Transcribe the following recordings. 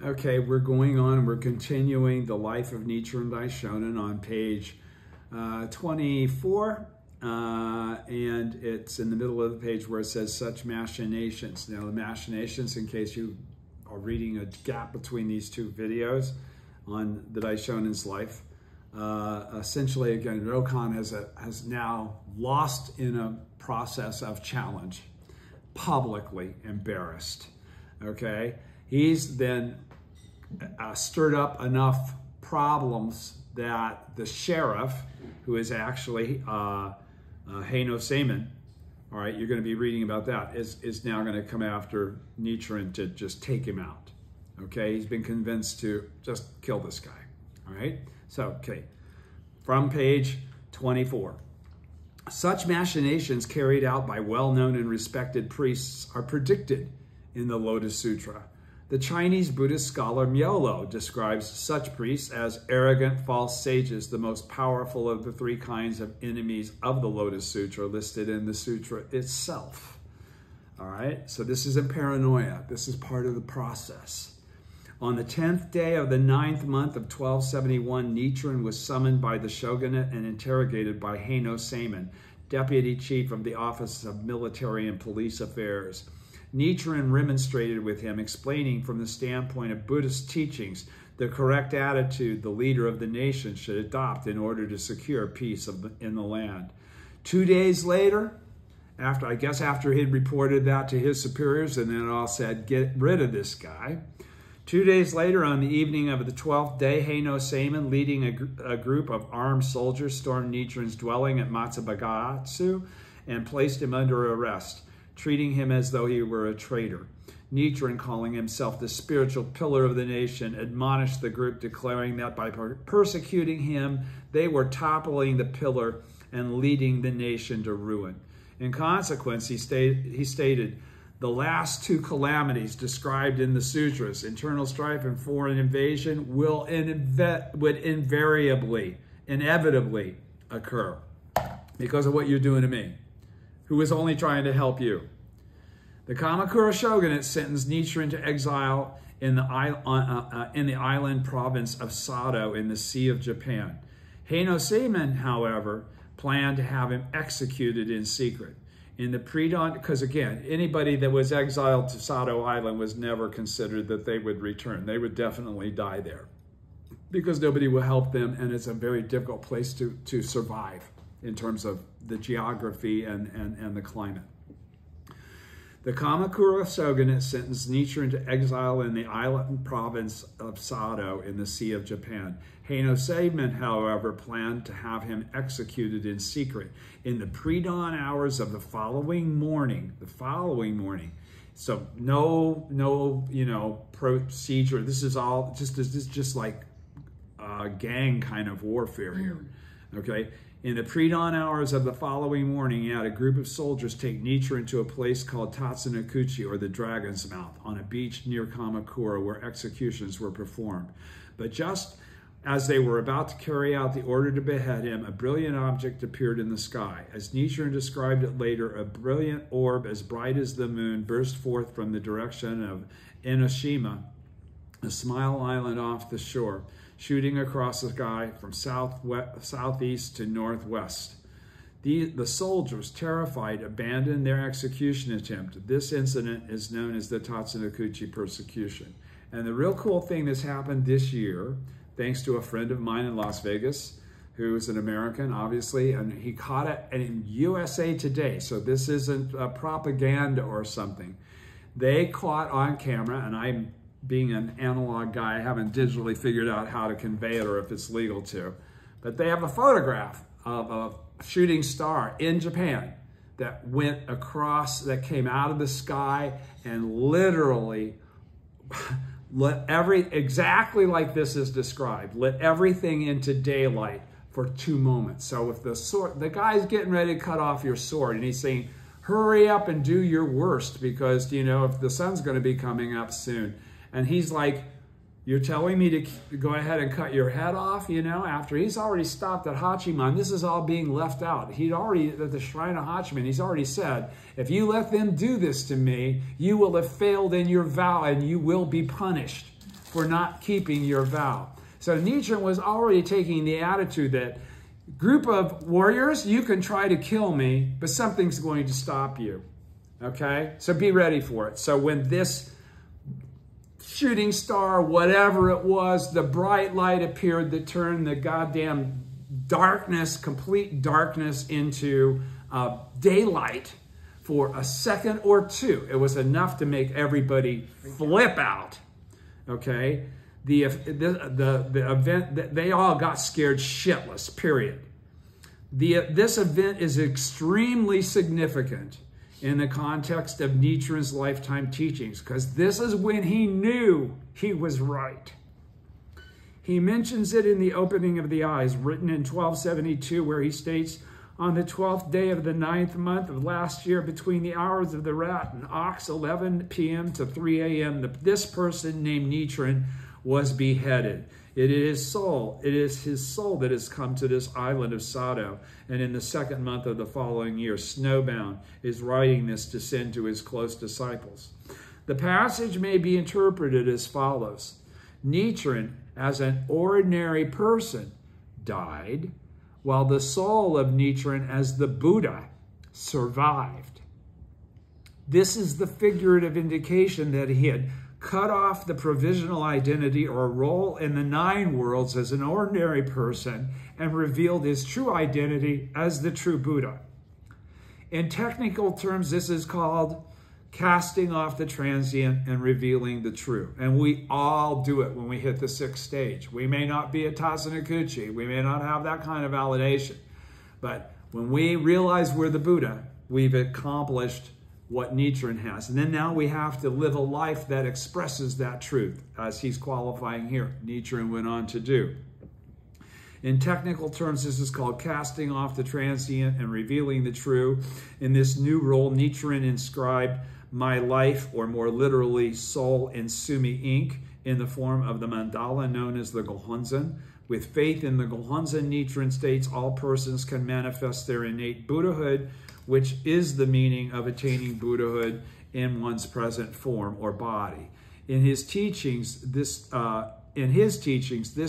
Okay, we're going on. We're continuing the life of Nichiren Daishonin on page 24. And it's in the middle of the page where it says such machinations. Now, the machinations, in case you are reading a gap between these two videos on the Daishonin's life, essentially, again, Rokkan has now lost in a process of challenge, publicly embarrassed. Okay, he's then stirred up enough problems that the sheriff, who is actually Heino Seimen, all right, you're going to be reading about that, is now going to come after Nichiren to just take him out. Okay, he's been convinced to just kill this guy. All right, so, okay, from page 24. Such machinations carried out by well-known and respected priests are predicted in the Lotus Sutra. The Chinese Buddhist scholar Miolo describes such priests as arrogant false sages, the most powerful of the three kinds of enemies of the Lotus Sutra listed in the sutra itself. All right, so this isn't paranoia. This is part of the process. On the 10th day of the 9th month of 1271, Nichiren was summoned by the shogunate and interrogated by Heino Seimen, deputy chief of the Office of Military and Police Affairs. Nichiren remonstrated with him, explaining from the standpoint of Buddhist teachings the correct attitude the leader of the nation should adopt in order to secure peace in the land. 2 days later, after he'd reported that to his superiors and then all said, get rid of this guy. 2 days later, on the evening of the 12th day, Heino Seimen, leading a group of armed soldiers, stormed Nichiren's dwelling at Matsubagatsu and placed him under arrest, treating him as though he were a traitor. Nichiren, calling himself the spiritual pillar of the nation, admonished the group, declaring that by persecuting him, they were toppling the pillar and leading the nation to ruin. In consequence, he stated, the last two calamities described in the sutras, internal strife and foreign invasion, would inevitably occur because of what you're doing to me, who was only trying to help you. The Kamakura shogunate sentenced Nichiren to exile in the island province of Sado in the Sea of Japan. Heino Seimen, however, planned to have him executed in secret. In the pre-dawn, because again, anybody that was exiled to Sado Island was never considered that they would return. They would definitely die there because nobody will help them, and it's a very difficult place to survive in terms of the geography and the climate. The Kamakura shogunate sentenced Nichiren to exile in the island province of Sado in the Sea of Japan. Heino Seimen, however, planned to have him executed in secret in the pre-dawn hours of the following morning. So no procedure. This is all just like gang kind of warfare here. Okay. In the pre-dawn hours of the following morning, he had a group of soldiers take Nichiren to a place called Tatsunokuchi, or the Dragon's Mouth, on a beach near Kamakura, where executions were performed. But just as they were about to carry out the order to behead him, a brilliant object appeared in the sky. As Nichiren described it later, a brilliant orb as bright as the moon burst forth from the direction of Enoshima, a small island off the shore, shooting across the sky from southeast to northwest. The soldiers, terrified, abandoned their execution attempt. This incident is known as the Tatsunokuchi persecution. And the real cool thing that's happened this year, thanks to a friend of mine in Las Vegas, who is an American, obviously, and he caught it in USA Today, so this isn't propaganda or something. They caught on camera, and I'm being an analog guy, I haven't digitally figured out how to convey it or if it's legal to, but they have a photograph of a shooting star in Japan that went across, that came out of the sky and literally exactly like this is described, lit everything into daylight for 2 moments. So if the guy's getting ready to cut off your sword and he's saying, hurry up and do your worst because, if the sun's going to be coming up soon. And he's like, you're telling me to go ahead and cut your head off, after he's already stopped at Hachiman. This is all being left out. He'd already, at the shrine of Hachiman, he's already said, if you let them do this to me, you will have failed in your vow and you will be punished. for not keeping your vow. So Nichiren was already taking the attitude that group of warriors, you can try to kill me, but something's going to stop you. Okay? So be ready for it. So when this shooting star, whatever it was, the bright light appeared that turned the goddamn darkness, complete darkness, into daylight for a second or two. It was enough to make everybody flip out. Okay? The event, they all got scared shitless, period. This event is extremely significant in the context of Nichiren's lifetime teachings, because this is when he knew he was right. He mentions it in the opening of the eyes, written in 1272, where he states, on the 12th day of the 9th month of last year, between the hours of the rat and ox, 11 p.m. to 3 a.m., this person named Nichiren was beheaded. It is his soul that has come to this island of Sado, and in the 2nd month of the following year, snowbound, is writing this to send to his close disciples. The passage may be interpreted as follows. Nichiren, as an ordinary person, died, while the soul of Nichiren, as the Buddha, survived. This is the figurative indication that he had cut off the provisional identity or role in the 9 worlds as an ordinary person and revealed his true identity as the true Buddha. In technical terms, this is called casting off the transient and revealing the true. And we all do it when we hit the 6th stage. We may not be a Tatsunokuchi. We may not have that kind of validation. But when we realize we're the Buddha, we've accomplished what Nichiren has. And then now we have to live a life that expresses that truth, as he's qualifying here. Nichiren went on to do. In technical terms, this is called casting off the transient and revealing the true. In this new role, Nichiren inscribed my life, or more literally, soul in sumi ink, in the form of the mandala known as the Gohonzon. With faith in the Gohonzon, Nichiren states all persons can manifest their innate Buddhahood, which is the meaning of attaining Buddhahood in one's present form or body. In his teachings, this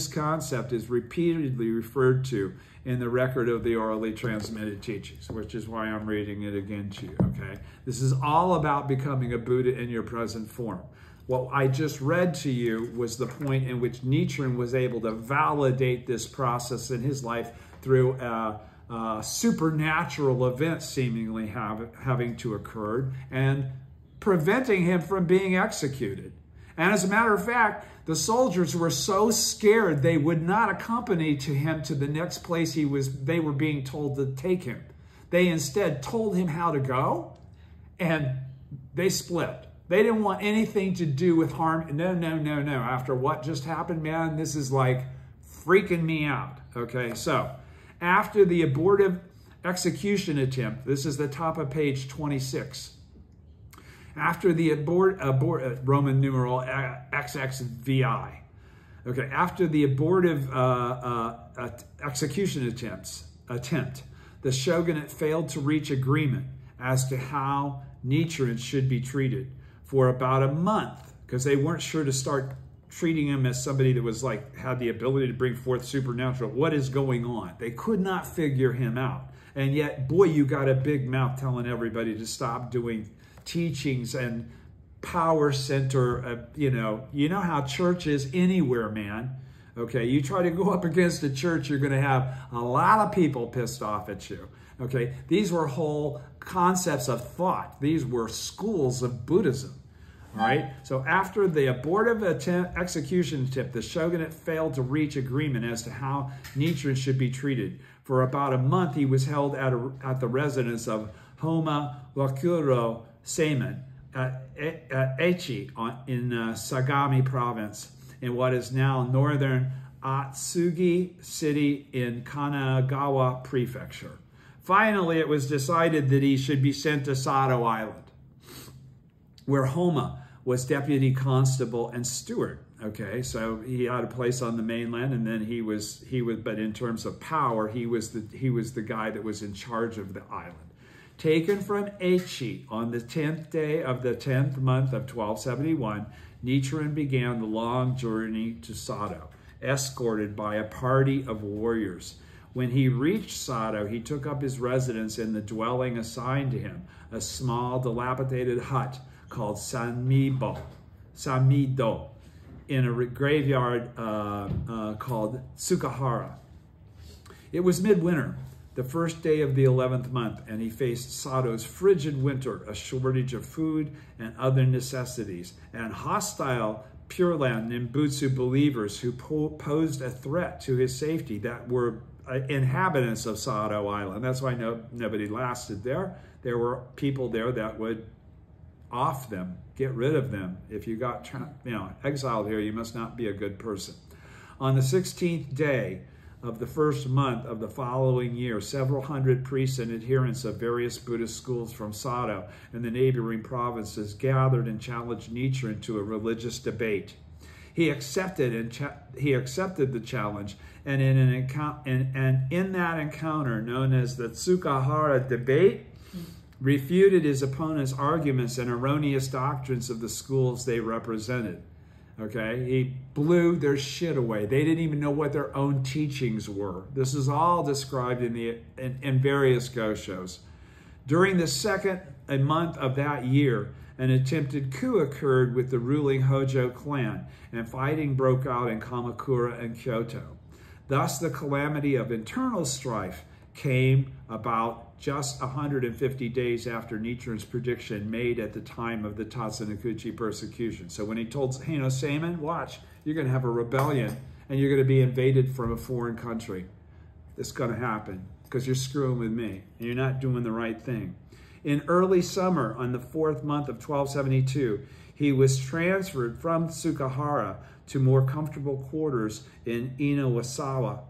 concept is repeatedly referred to in the record of the orally transmitted teachings, which is why I'm reading it again to you, okay? This is all about becoming a Buddha in your present form. What I just read to you was the point in which Nichiren was able to validate this process in his life through supernatural events seemingly having to occur and preventing him from being executed. And as a matter of fact, the soldiers were so scared they would not accompany him to the next place they were being told to take him. They instead told him how to go, and they split. They didn't want anything to do with harm. No, no, no, no. After what just happened, man, this is like freaking me out. Okay, so after the abortive execution attempt, this is the top of page 26. After the Roman numeral xxvi. Okay, after the abortive execution attempt, the shogunate failed to reach agreement as to how Nichiren should be treated for about a month, because they weren't sure to start treating him as somebody that was had the ability to bring forth supernatural. What is going on? They could not figure him out. And yet, boy, you got a big mouth telling everybody to stop doing teachings and power center, you know how church is anywhere, man. Okay, you try to go up against a church, you're going to have a lot of people pissed off at you. Okay, these were whole concepts of thought. These were schools of Buddhism. All right, so after the abortive execution attempt, the shogunate failed to reach agreement as to how Nichiren should be treated. For about a month, he was held at the residence of Homa Wakuro Seiman at Echi in Sagami province, in what is now northern Atsugi city in Kanagawa prefecture. Finally, it was decided that he should be sent to Sado Island, where Homa was deputy constable and steward. Okay, so he had a place on the mainland, and then he was, but in terms of power, he was the guy that was in charge of the island. Taken from Echi on the 10th day of the 10th month of 1271, Nichiren began the long journey to Sato, escorted by a party of warriors. When he reached Sato, he took up his residence in the dwelling assigned to him, a small, dilapidated hut called Samido, in a graveyard called Tsukahara. It was midwinter, the first day of the 11th month, and he faced Sato's frigid winter, a shortage of food and other necessities, and hostile Pure Land Nimbutsu believers who posed a threat to his safety that were inhabitants of Sato Island. That's why nobody lasted there. There were people there that would off them, get rid of them. If you got exiled here, you must not be a good person. On the 16th day of the first month of the following year, several hundred priests and adherents of various Buddhist schools from Sato and the neighboring provinces gathered and challenged Nichiren to a religious debate. He accepted the challenge, and in that encounter, known as the Tsukahara debate, refuted his opponent's arguments and erroneous doctrines of the schools they represented. Okay, he blew their shit away. They didn't even know what their own teachings were. This is all described in various goshos. During the second month of that year, an attempted coup occurred with the ruling Hojo clan, and fighting broke out in Kamakura and Kyoto. Thus, the calamity of internal strife came about just 150 days after Nichiren's prediction made at the time of the Tatsunokuchi persecution. So when he told Heino Seimen, watch, you're going to have a rebellion and you're going to be invaded from a foreign country. It's going to happen because you're screwing with me and you're not doing the right thing. In early summer, on the 4th month of 1272, he was transferred from Tsukahara to more comfortable quarters in Ichinosawa.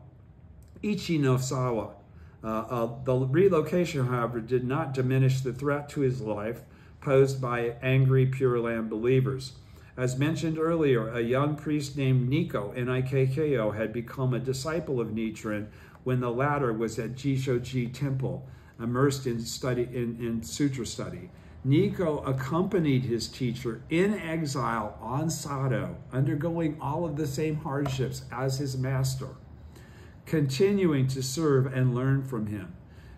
The relocation, however, did not diminish the threat to his life posed by angry Pure Land believers. As mentioned earlier, a young priest named Nikko, N-I-K-K-O, had become a disciple of Nichiren when the latter was at Jishoji Temple, immersed in sutra study. Nikko accompanied his teacher in exile on Sato, undergoing all of the same hardships as his master, continuing to serve and learn from him.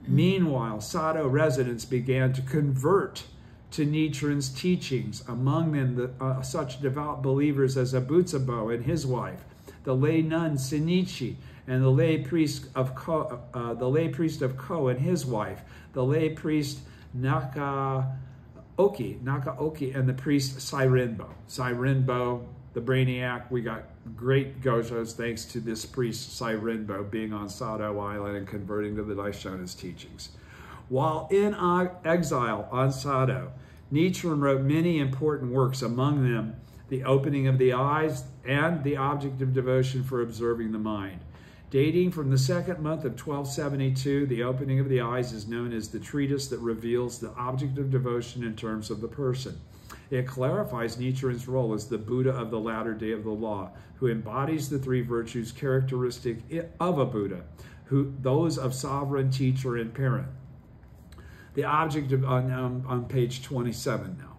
Meanwhile, Sato residents began to convert to Nichiren's teachings, among them such devout believers as Abutsubo and his wife, the lay nun Shinichi, and the lay priest of Ko and his wife, the lay priest Nakaoki, and the priest Sairenbo. Sairenbo, the brainiac. We got great goshos thanks to this priest Sairenbo being on Sato Island and converting to the Daishonin's teachings. While in exile on Sato, Nichiren wrote many important works, among them The Opening of the Eyes and The Object of Devotion for Observing the Mind. Dating from the 2nd month of 1272, The Opening of the Eyes is known as the treatise that reveals the object of devotion in terms of the person. It clarifies Nichiren's role as the Buddha of the latter day of the law, who embodies the 3 virtues characteristic of a Buddha, those of sovereign, teacher, and parent. The object of, on page 27 now.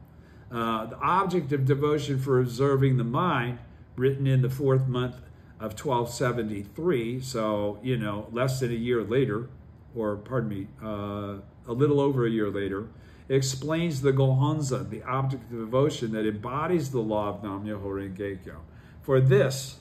The object of devotion for observing the mind, written in the 4th month of 1273, so, less than a year later, or pardon me, a little over a year later, explains the Gohonzon, the object of devotion that embodies the law of Nam-myoho Renge-kyo. For this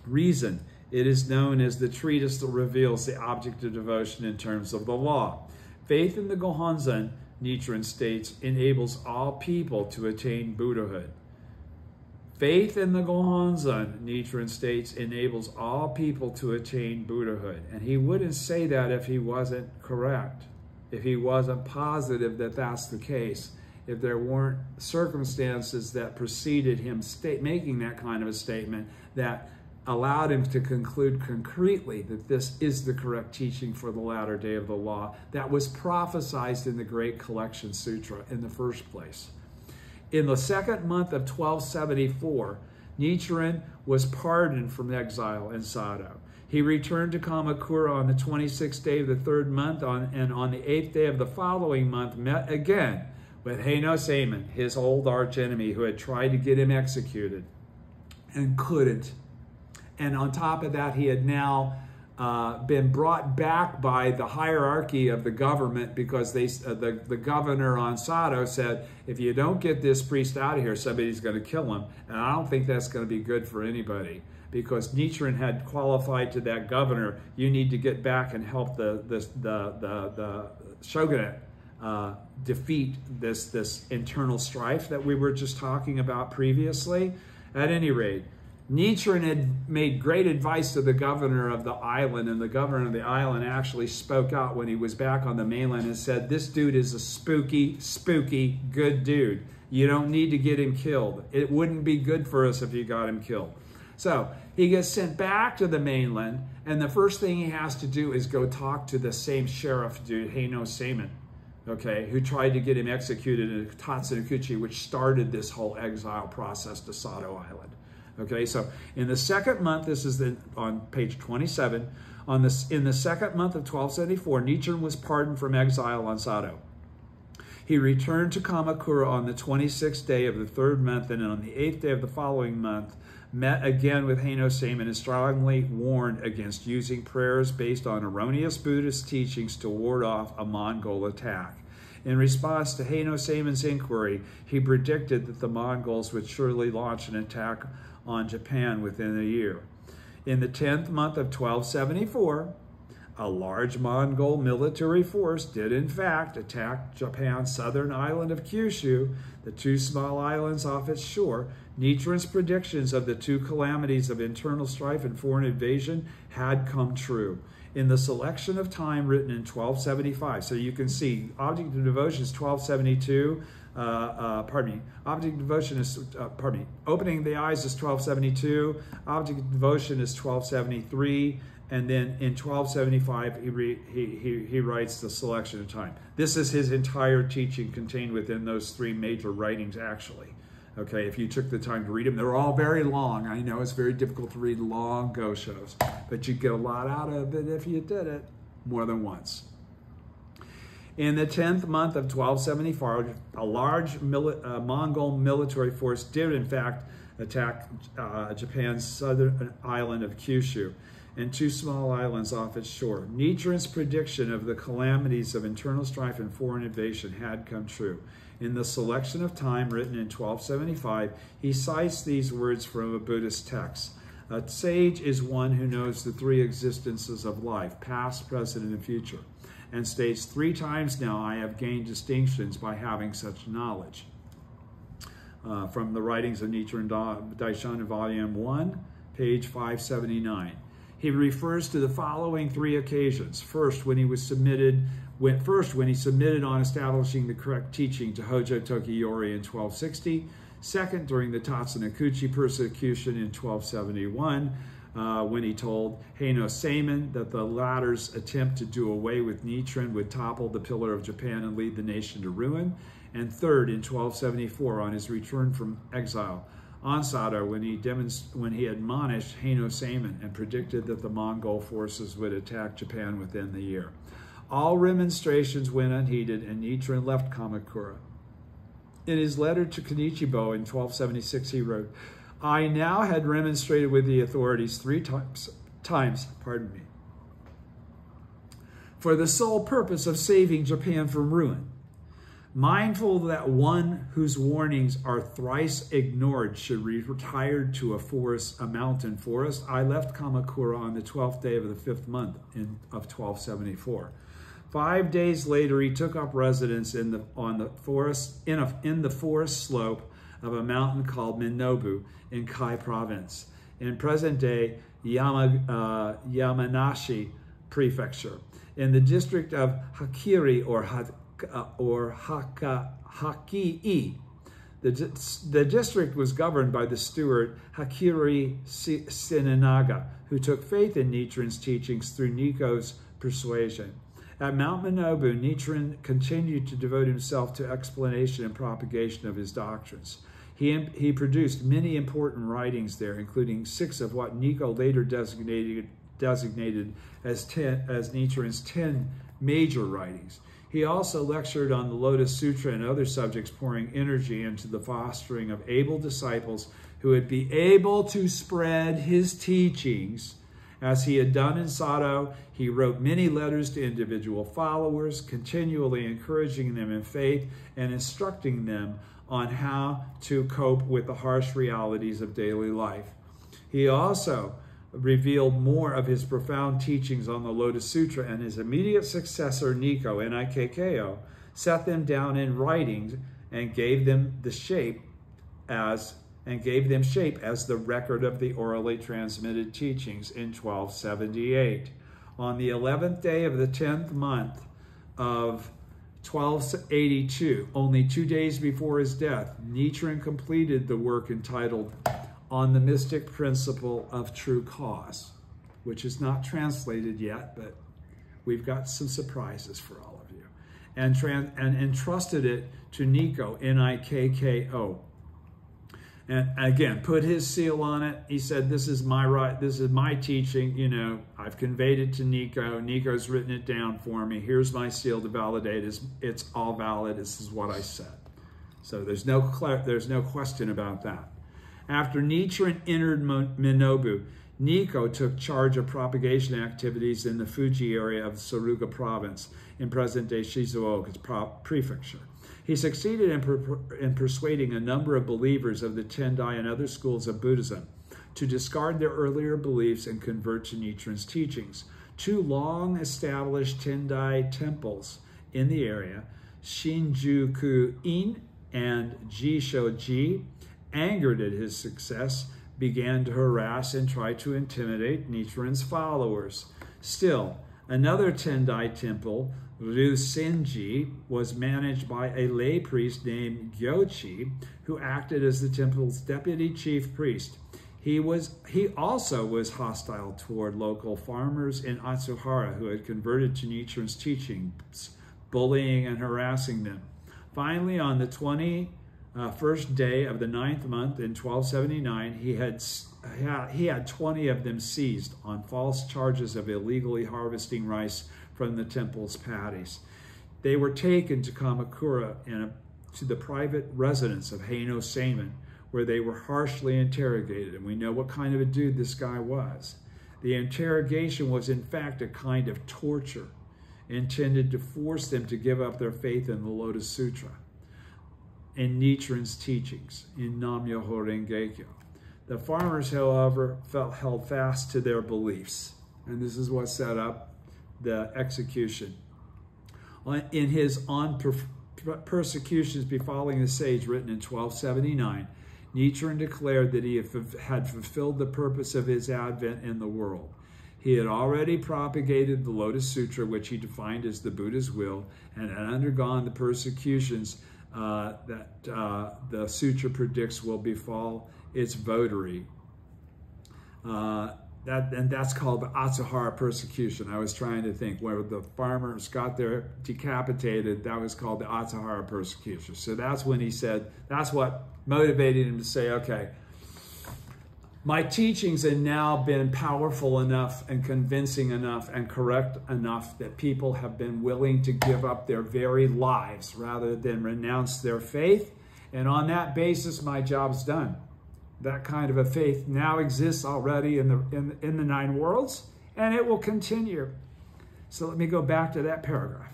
reason, it is known as the treatise that reveals the object of devotion in terms of the law. Faith in the Gohonzon, Nichiren states, enables all people to attain Buddhahood. Faith in the Gohonzon, Nichiren states, enables all people to attain Buddhahood. And he wouldn't say that if he wasn't correct, if he wasn't positive that that's the case, if there weren't circumstances that preceded him making that kind of a statement that allowed him to conclude concretely that this is the correct teaching for the latter day of the law that was prophesied in the Great Collection Sutra in the first place. In the 2nd month of 1274, Nichiren was pardoned from exile in Sato. He returned to Kamakura on the 26th day of the 3rd month, and on the 8th day of the following month met again with xxiv, his old archenemy, who had tried to get him executed and couldn't. And on top of that, he had now been brought back by the hierarchy of the government, because the governor on Sado said, if you don't get this priest out of here, somebody's going to kill him. And I don't think that's going to be good for anybody, because Nichiren had qualified to that governor, you need to get back and help the shogunate defeat this internal strife that we were just talking about previously. At any rate, Nichiren had made great advice to the governor of the island, and the governor of the island actually spoke out when he was back on the mainland and said, this dude is a spooky, spooky good dude. You don't need to get him killed. It wouldn't be good for us if you got him killed. So he gets sent back to the mainland, and the first thing he has to do is go talk to the same sheriff dude, xxiv, okay, who tried to get him executed in Tatsunokuchi, which started this whole exile process to Sado Island. Okay, so in the second month, this is on page 27, in the second month of 1274, Nichiren was pardoned from exile on Sado. He returned to Kamakura on the 26th day of the third month, and on the 8th day of the following month, met again with xxiv and strongly warned against using prayers based on erroneous Buddhist teachings to ward off a Mongol attack. In response to xixiv's inquiry, he predicted that the Mongols would surely launch an attack on Japan within a year. In the 10th month of 1274, a large Mongol military force did in fact attack Japan's southern island of Kyushu, the two small islands off its shore. Nichiren's predictions of the two calamities of internal strife and foreign invasion had come true. In the selection of time written in 1275, so you can see object of devotion is 1272, object of devotion is, opening the eyes is 1272, object of devotion is 1273, and then in 1275, he writes the selection of time. This is his entire teaching contained within those three major writings, actually. Okay, if you took the time to read them, they're all very long. I know it's very difficult to read long go-shows, but you'd get a lot out of it if you did it more than once. In the 10th month of 1274, a large Mongol military force did in fact attack Japan's southern island of Kyushu and two small islands off its shore. Nichiren's prediction of the calamities of internal strife and foreign invasion had come true. In the selection of time written in 1275, he cites these words from a Buddhist text. A sage is one who knows the three existences of life, past, present, and future, and states, 3 times now I have gained distinctions by having such knowledge. From the writings of Nichiren Daishonin, Volume 1, page 579. He refers to the following 3 occasions. First, when he submitted on establishing the correct teaching to Hojo Tokiyori in 1260. Second, during the Tatsunokuchi persecution in 1271, when he told xixiv's that the latter's attempt to do away with Nichiren would topple the pillar of Japan and lead the nation to ruin. And third, in 1274, on his return from exile on Sado, when he admonished xixив and predicted that the Mongol forces would attack Japan within the year. All remonstrations went unheeded, and Nichiren left Kamakura. In his letter to Kenichibo in 1276, he wrote, I now had remonstrated with the authorities 3 times, for the sole purpose of saving Japan from ruin. Mindful that one whose warnings are thrice ignored should be retired to a mountain forest, I left Kamakura on the 12th day of the 5th month of 1274. 5 days later, he took up residence in the forest slope of a mountain called Minobu in Kai Province, in present-day Yamanashi Prefecture, in the district of Hakiri or Hakii. The district was governed by the steward Hakiri Sinanaga, who took faith in Nichiren's teachings through Nikko's persuasion. At Mount Minobu, Nichiren continued to devote himself to explanation and propagation of his doctrines. He produced many important writings there, including 6 of what Nikko later designated as Nichiren's 10 major writings. He also lectured on the Lotus Sutra and other subjects, pouring energy into the fostering of able disciples who would be able to spread his teachings. As he had done in Sato, he wrote many letters to individual followers, continually encouraging them in faith and instructing them on how to cope with the harsh realities of daily life. He also revealed more of his profound teachings on the Lotus Sutra, and his immediate successor, Nikko, Nikko, set them down in writing and gave them shape as the record of the orally transmitted teachings in 1278. On the 11th day of the 10th month of 1282, only 2 days before his death, Nichiren completed the work entitled On the Mystic Principle of True Cause, which is not translated yet, but we've got some surprises for all of you, and entrusted it to Nikko, Nikko. And again, put his seal on it. He said, this is my teaching. You know, I've conveyed it to Nikko. Nikko's written it down for me. Here's my seal to validate. It's all valid. This is what I said. So there's no question about that. After Nichiren entered Minobu, Nikko took charge of propagation activities in the Fuji area of Suruga province in present-day Shizuoka prefecture. He succeeded in persuading a number of believers of the Tendai and other schools of Buddhism to discard their earlier beliefs and convert to Nichiren's teachings. 2 long-established Tendai temples in the area, Shinjuku-in and Jishoji, angered at his success, began to harass and try to intimidate Nichiren's followers. Still, another Tendai temple, Rusenji, was managed by a lay priest named Gyochi, who acted as the temple's deputy chief priest. He also was hostile toward local farmers in Atsuhara who had converted to Nichiren's teachings, bullying and harassing them. Finally, on the 21st day of the 9th month in 1279, he had 20 of them seized on false charges of illegally harvesting rice from the temple's paddies. They were taken to Kamakura to the private residence of Heino Seimin, where they were harshly interrogated, and we know what kind of a dude this guy was. The interrogation was in fact a kind of torture intended to force them to give up their faith in the Lotus Sutra, in Nichiren's teachings, in Nam-myoho Renge-kyo. The farmers, however, held fast to their beliefs, and this is what set up the execution. In his On Persecutions Befalling the Sage, written in 1279, Nichiren declared that he had fulfilled the purpose of his advent in the world. He had already propagated the Lotus Sutra, which he defined as the Buddha's will, and had undergone the persecutions that the sutra predicts will befall its votary. That's called the Atsuhara persecution. I was trying to think where the farmers got their decapitated. That was called the Atsuhara persecution. So that's when he said, that's what motivated him to say, okay, my teachings have now been powerful enough and convincing enough and correct enough that people have been willing to give up their very lives rather than renounce their faith. And on that basis, my job's done. That kind of a faith now exists already in the 9 worlds, and it will continue. So let me go back to that paragraph.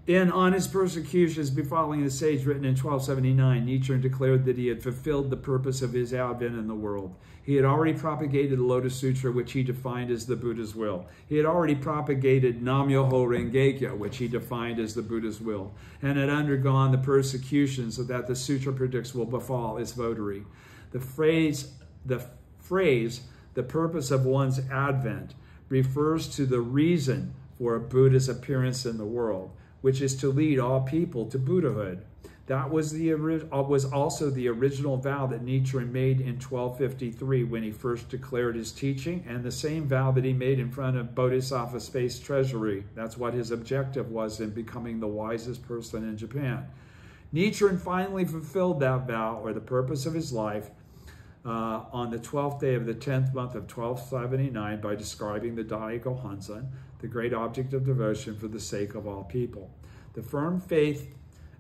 On his persecutions befalling the sage, written in 1279, Nichiren declared that he had fulfilled the purpose of his advent in the world. He had already propagated the Lotus Sutra, which he defined as the Buddha's will. He had already propagated Nam-myoho Renge-kyo, which he defined as the Buddha's will, and had undergone the persecutions that the sutra predicts will befall its votary. The phrase, the purpose of one's advent, refers to the reason for a Buddha's appearance in the world, which is to lead all people to Buddhahood. That was also the original vow that Nichiren made in 1253 when he first declared his teaching, and the same vow that he made in front of Bodhisattva Space Treasury. That's what his objective was in becoming the wisest person in Japan. Nichiren finally fulfilled that vow, or the purpose of his life, on the 12th day of the 10th month of 1279 by describing the Daigo Hanzan, the great object of devotion for the sake of all people. The firm faith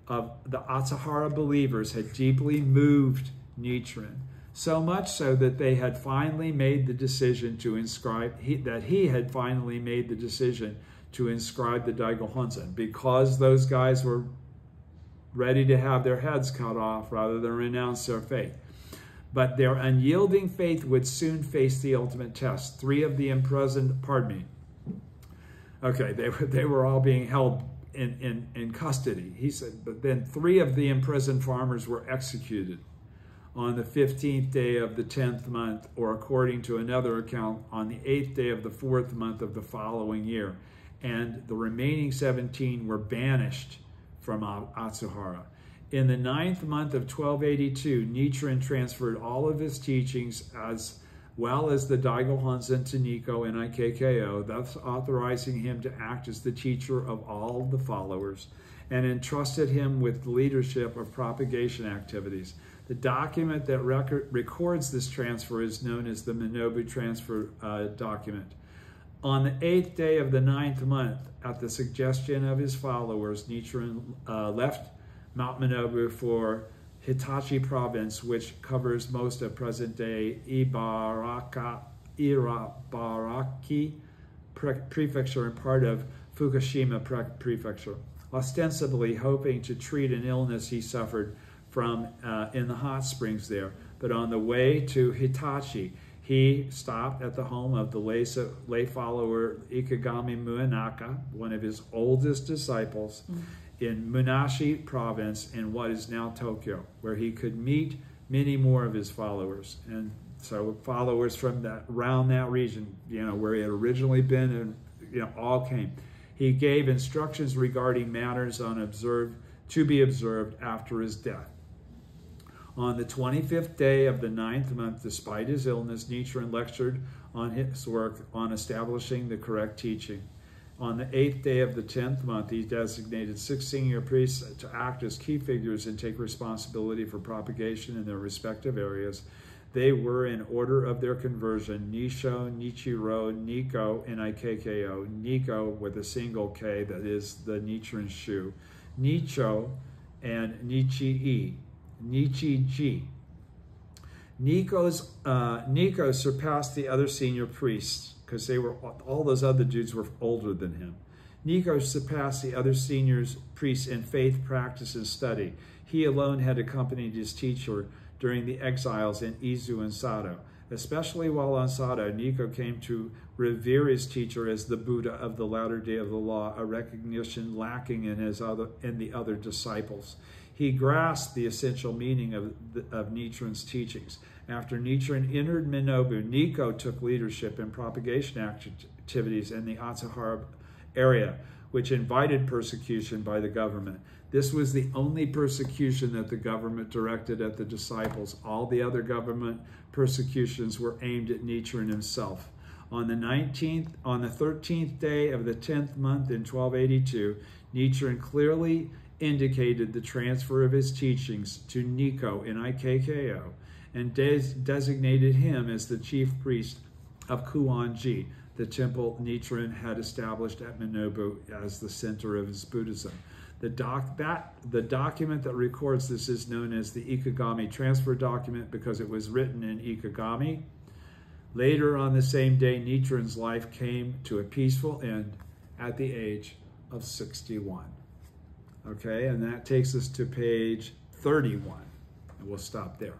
of the xxxi believers had deeply moved Nichiren, so much so that they had finally made the decision to inscribe, he had finally made the decision to inscribe the Daigohonzan, because those guys were ready to have their heads cut off rather than renounce their faith. But their unyielding faith would soon face the ultimate test. Three of the imprisoned, they were all being held in custody. He said, but then three of the imprisoned farmers were executed on the 15th day of the 10th month, or according to another account, on the 8th day of the 4th month of the following year. And the remaining 17 were banished from xxxi. In the 9th month of 1282, Nichiren transferred all of his teachings as well as the Daigohonzan to Nikko and Ikkko, thus authorizing him to act as the teacher of all the followers, and entrusted him with the leadership of propagation activities. The document that records this transfer is known as the Minobu Transfer Document. On the 8th day of the 9th month, at the suggestion of his followers, Nichiren left Mount Minobu for Hitachi province, which covers most of present-day Ibaraki prefecture and part of Fukushima prefecture, ostensibly hoping to treat an illness he suffered from in the hot springs there. But on the way to Hitachi, he stopped at the home of the lay follower Ikegami Muenaka, one of his oldest disciples, in Munashi province in what is now Tokyo, where he could meet many more of his followers. And so followers from around that region, where he had originally been, and all came. He gave instructions regarding matters to be observed after his death. On the 25th day of the 9th month, despite his illness, Nichiren lectured on his work on establishing the correct teaching. On the 8th day of the 10th month, he designated 6 senior priests to act as key figures and take responsibility for propagation in their respective areas. They were, in order of their conversion, Nisho, Nichiro, Nikko, and Ikkko. Nikko with a single K, that is the Nichiren Shu. Nicho and Nichii. Nichiji. Nikko surpassed the other senior priests because all those other dudes were older than him. Nikko surpassed the other senior priests in faith, practice, and study. He alone had accompanied his teacher during the exiles in Izu and Sado. Especially while on Sado, Nikko came to revere his teacher as the Buddha of the latter day of the law, a recognition lacking in the other disciples. He grasped the essential meaning of Nichiren's teachings. After Nichiren entered Minobu, Nikko took leadership in propagation activities in the xxxi area, which invited persecution by the government. This was the only persecution that the government directed at the disciples. All the other government persecutions were aimed at Nichiren himself. On the 13th day of the 10th month in 1282, Nichiren clearly indicated the transfer of his teachings to Nikko in Ikkko and designated him as the chief priest of Kuan-ji, the temple Nichiren had established at Minobu as the center of his Buddhism. The document that records this is known as the Ikegami Transfer Document because it was written in Ikegami. Later on the same day, Nichiren's life came to a peaceful end at the age of 61. Okay, and that takes us to page 31, and we'll stop there.